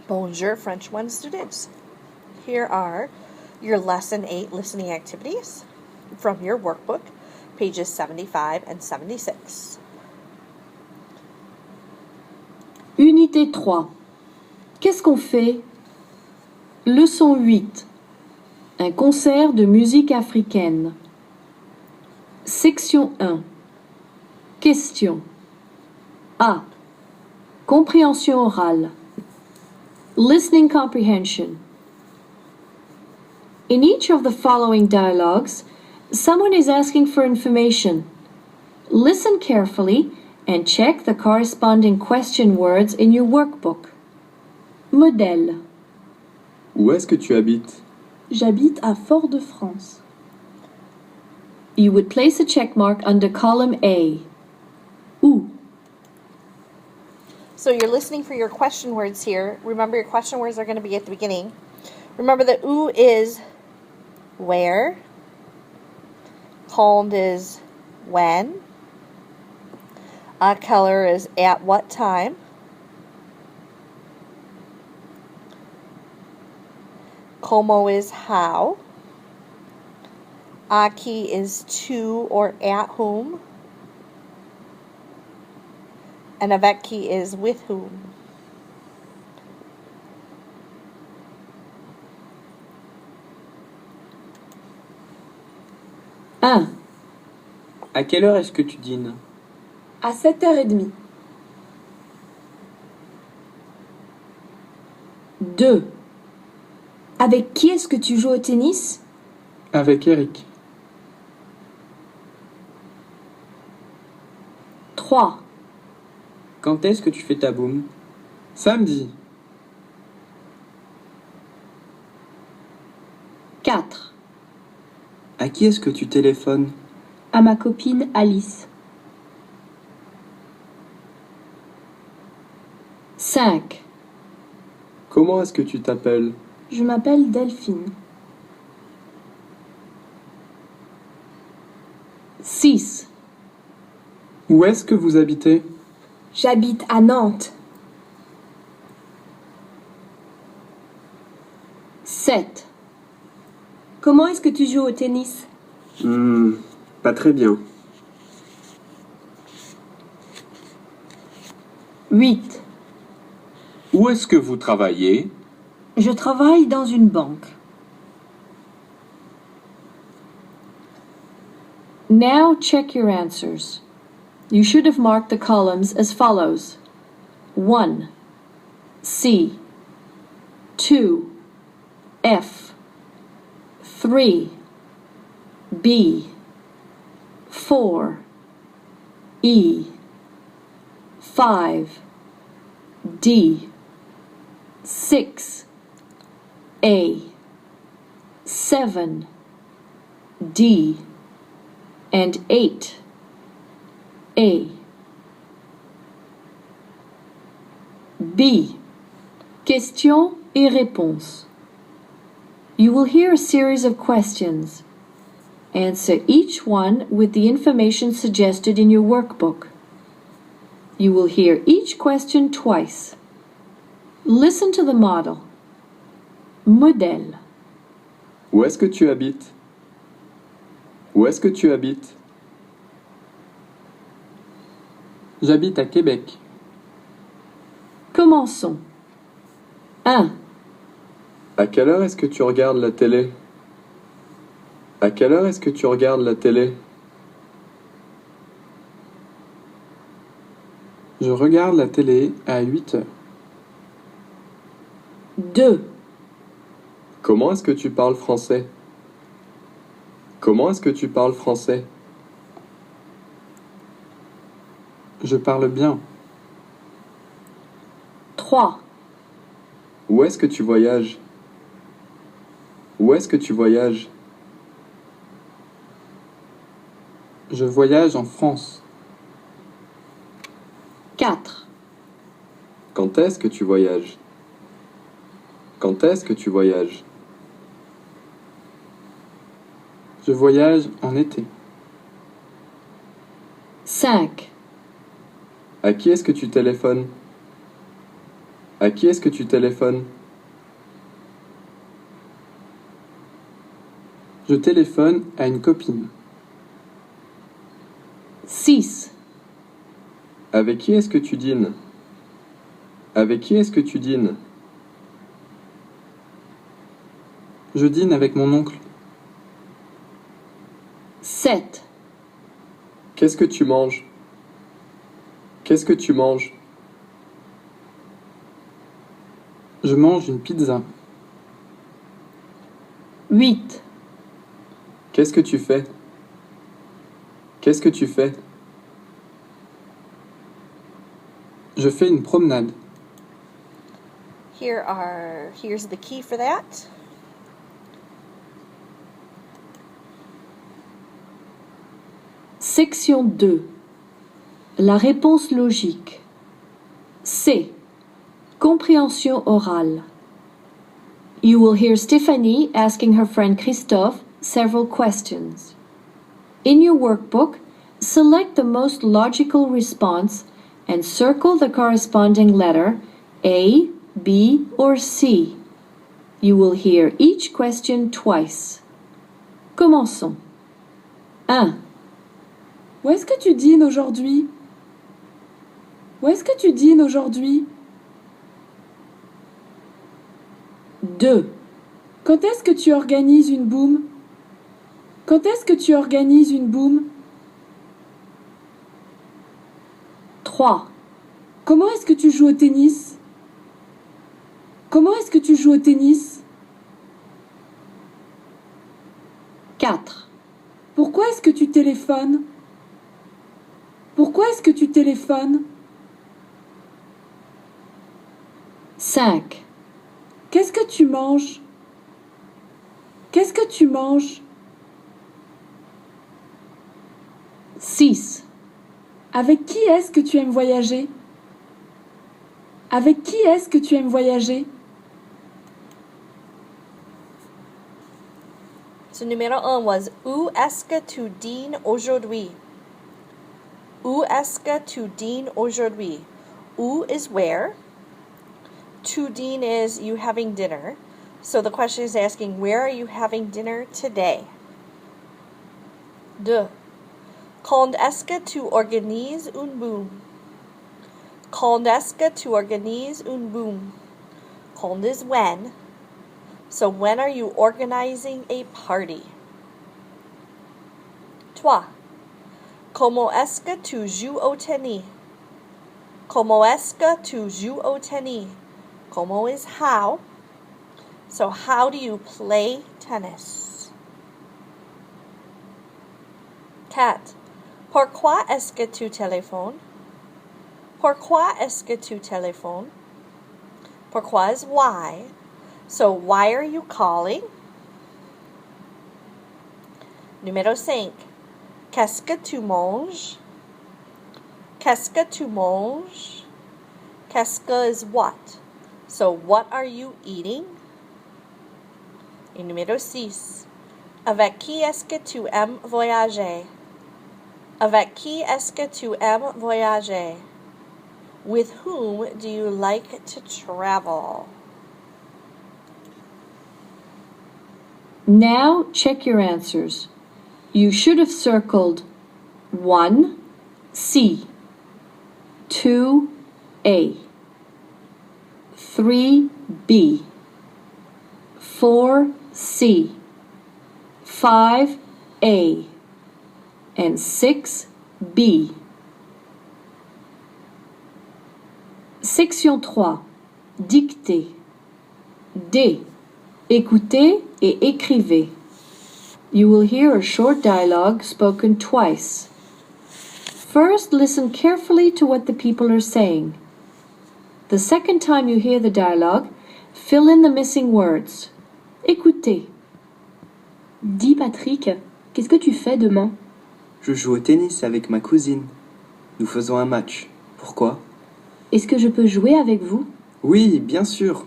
Bonjour, French 1 students. Here are your Lesson 8 listening activities from your workbook, pages 75 and 76. Unité 3. Qu'est-ce qu'on fait? Leçon 8. Un concert de musique africaine. Section 1. Question. A. Compréhension orale. Listening comprehension. In each of the following dialogues, someone is asking for information. Listen carefully and check the corresponding question words in your workbook. Modèle. Où est-ce que tu habites? J'habite à Fort-de-France. You would place a check mark under column A. Où? So you're listening for your question words here. Remember, your question words are going to be at the beginning. Remember that où is where. Quand is when. À quelle heure is at what time. Como is how. À qui is to or at whom. And avec qui is with whom. Un. À quelle heure est-ce que tu dînes? À 7h30. 2. Avec qui est-ce que tu joues au tennis? Avec Eric. 3. Quand est-ce que tu fais ta boum? Samedi. 4. À qui est-ce que tu téléphones? À ma copine Alice. 5. Comment est-ce que tu t'appelles? Je m'appelle Delphine. 6. Où est-ce que vous habitez? J'habite à Nantes. 7. Comment est-ce que tu joues au tennis? Pas très bien. 8. Où est-ce que vous travaillez? Je travaille dans une banque. Now check your answers. You should have marked the columns as follows. 1. C. 2. F. 3. B. 4. E. 5. D. 6. A. 7. D. And 8. A. B. Questions et réponses. You will hear a series of questions. Answer each one with the information suggested in your workbook. You will hear each question twice. Listen to the model. Modèle. Où est-ce que tu habites? Où est-ce que tu habites? J'habite à Québec. Commençons. 1. À quelle heure est-ce que tu regardes la télé? À quelle heure est-ce que tu regardes la télé? Je regarde la télé à 8 heures. 2. Comment est-ce que tu parles français? Comment est-ce que tu parles français? Je parle bien. 3. Où est-ce que tu voyages? Où est-ce que tu voyages? Je voyage en France. 4. Quand est-ce que tu voyages? Quand est-ce que tu voyages? Je voyage en été. 5. À qui est-ce que tu téléphones? À qui est-ce que tu téléphones? Je téléphone à une copine. 6. Avec qui est-ce que tu dînes? Avec qui est-ce que tu dînes? Je dîne avec mon oncle. 7. Qu'est-ce que tu manges? Qu'est-ce que tu manges? Je mange une pizza. 8. Qu'est-ce que tu fais? Qu'est-ce que tu fais? Je fais une promenade. Here's the key for that. Section 2. La réponse logique. C. Compréhension orale. You will hear Stephanie asking her friend Christophe several questions. In your workbook, select the most logical response and circle the corresponding letter A, B, or C. You will hear each question twice. Commençons. 1. Où est-ce que tu dînes aujourd'hui? Où est-ce que tu dînes aujourd'hui? 2. Quand est-ce que tu organises une boum? Quand est-ce que tu organises une boum? 3. Comment est-ce que tu joues au tennis? Comment est-ce que tu joues au tennis? 4. Pourquoi est-ce que tu téléphones? Pourquoi est-ce que tu téléphones? 5. Qu'est-ce que tu manges? Qu'est-ce que tu manges? 6. Avec qui est-ce que tu aimes voyager? Avec qui est-ce que tu aimes voyager? So numéro 1 was Où est-ce que tu dînes aujourd'hui? Où est-ce que tu dînes aujourd'hui? Où is where. To dîne is you having dinner. So the question is asking, where are you having dinner today? 2. Quand est-ce que tu organises une boum? Quand est-ce que tu organises une boum? Quand is when. So when are you organizing a party? 3. Comment est-ce que tu joues au tennis? Comment est-ce que tu joues au tennis? Como is how. So how do you play tennis? 4. Pourquoi est-ce que tu téléphones? Pourquoi est-ce que tu téléphones? Pourquoi is why. So why are you calling? Numéro 5. Qu'est-ce que tu manges? Qu'est-ce que tu manges? Qu'est-ce que is what. So what are you eating? Et numéro 6. Avec qui est-ce que tu aimes voyager? Avec qui est-ce que tu aimes voyager? With whom do you like to travel? Now check your answers. You should have circled 1. C, 2. A, 3. B, 4. C, 5. A, and 6. B. Section 3. Dictée. D. Écoutez et écrivez. You will hear a short dialogue spoken twice. First, listen carefully to what the people are saying. The second time you hear the dialogue, fill in the missing words. Écoutez. Dis Patrick, qu'est-ce que tu fais demain? Je joue au tennis avec ma cousine. Nous faisons un match. Pourquoi? Est-ce que je peux jouer avec vous? Oui, bien sûr.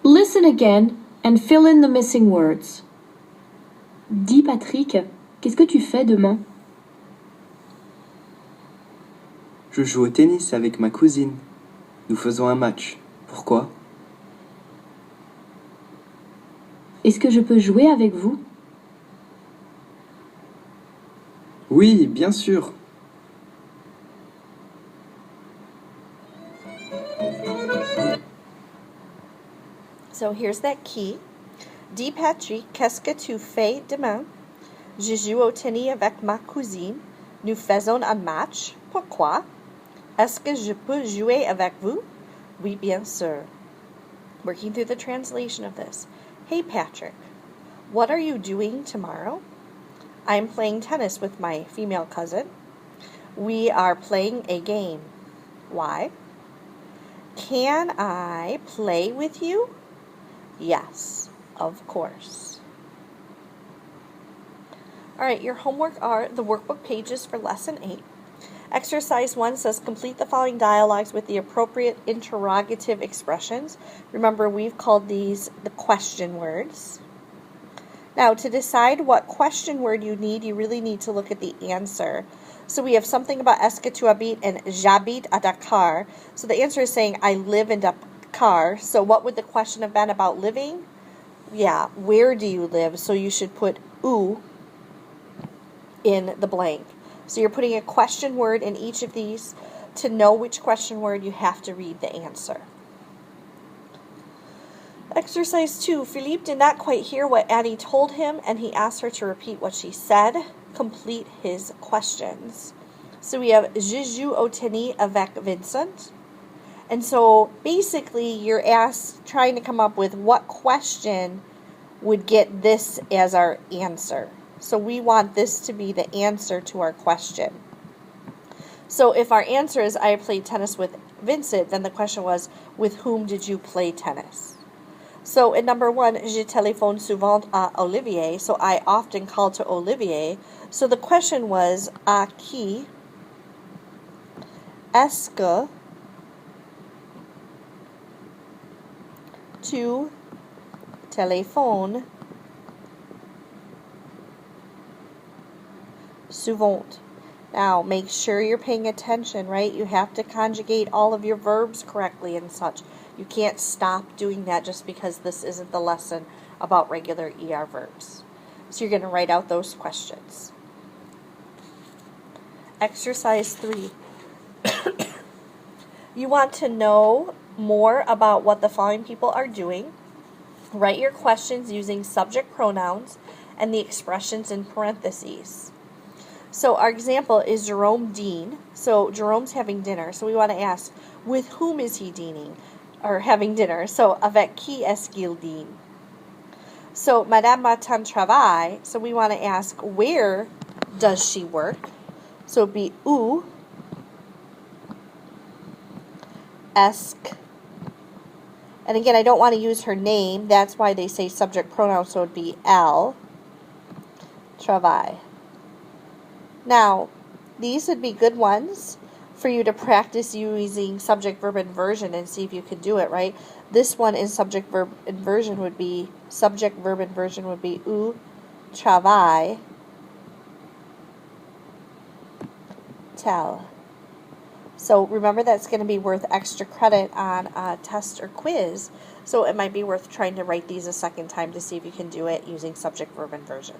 Listen again and fill in the missing words. Dis Patrick, qu'est-ce que tu fais demain? Je joue au tennis avec ma cousine. Nous faisons un match. Pourquoi? Est-ce que je peux jouer avec vous? Oui, bien sûr. So here's that key. Dis Patrick, qu'est-ce que tu fais demain? Je joue au tennis avec ma cousine. Nous faisons un match. Pourquoi? Est-ce que je peux jouer avec vous? Oui, bien sûr. Working through the translation of this. Hey, Patrick, what are you doing tomorrow? I'm playing tennis with my female cousin. We are playing a game. Why? Can I play with you? Yes, of course. All right, your homework are the workbook pages for Lesson 8. Exercise 1 says complete the following dialogues with the appropriate interrogative expressions. Remember, we've called these the question words. Now, to decide what question word you need, you really need to look at the answer. So we have something about est-ce que tu habites and j'habite à Dakar. So the answer is saying I live in Dakar. So what would the question have been about living? Yeah, where do you live? So you should put où in the blank. So you're putting a question word in each of these. To know which question word, you have to read the answer. Exercise 2. Philippe did not quite hear what Annie told him, and he asked her to repeat what she said. Complete his questions. So we have Je joue au tennis avec Vincent. And so basically you're trying to come up with what question would get this as our answer. So we want this to be the answer to our question. So if our answer is I played tennis with Vincent, then the question was, with whom did you play tennis? So in number 1, je téléphone souvent à Olivier. So I often call to Olivier. So the question was, à qui est-ce que tu téléphones souvent? Now, make sure you're paying attention, right? You have to conjugate all of your verbs correctly and such. You can't stop doing that just because this isn't the lesson about regular ER verbs. So you're going to write out those questions. Exercise 3. You want to know more about what the following people are doing. Write your questions using subject pronouns and the expressions in parentheses. So our example is Jerome Dean. So Jerome's having dinner. So we want to ask, with whom is he dining or having dinner? So avec qui est-ce qu'il dîne? So Madame Martin travaille. So we want to ask, where does she work? So it'd be où est-ce. And again, I don't want to use her name. That's why they say subject pronoun. So it'd be elle travaille. Now, these would be good ones for you to practice using subject, verb, inversion and see if you can do it, right? This one in subject, verb, inversion would be, subject, verb, inversion would be où travaille tell. So remember that's going to be worth extra credit on a test or quiz. So it might be worth trying to write these a second time to see if you can do it using subject, verb, inversion.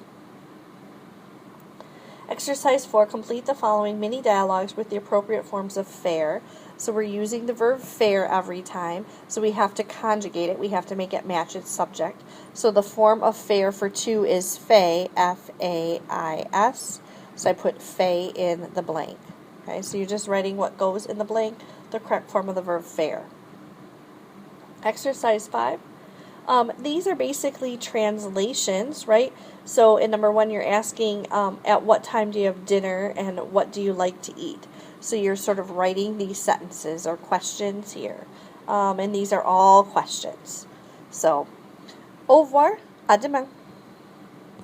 Exercise 4, complete the following mini dialogues with the appropriate forms of faire. So we're using the verb faire every time. So we have to conjugate it. We have to make it match its subject. So the form of faire for to is fais, F-A-I-S. So I put fais in the blank. Okay, so you're just writing what goes in the blank, the correct form of the verb faire. Exercise 5. These are basically translations, right? So in number 1, you're asking at what time do you have dinner and what do you like to eat? So you're sort of writing these sentences or questions here. And these are all questions. So, au revoir, à demain.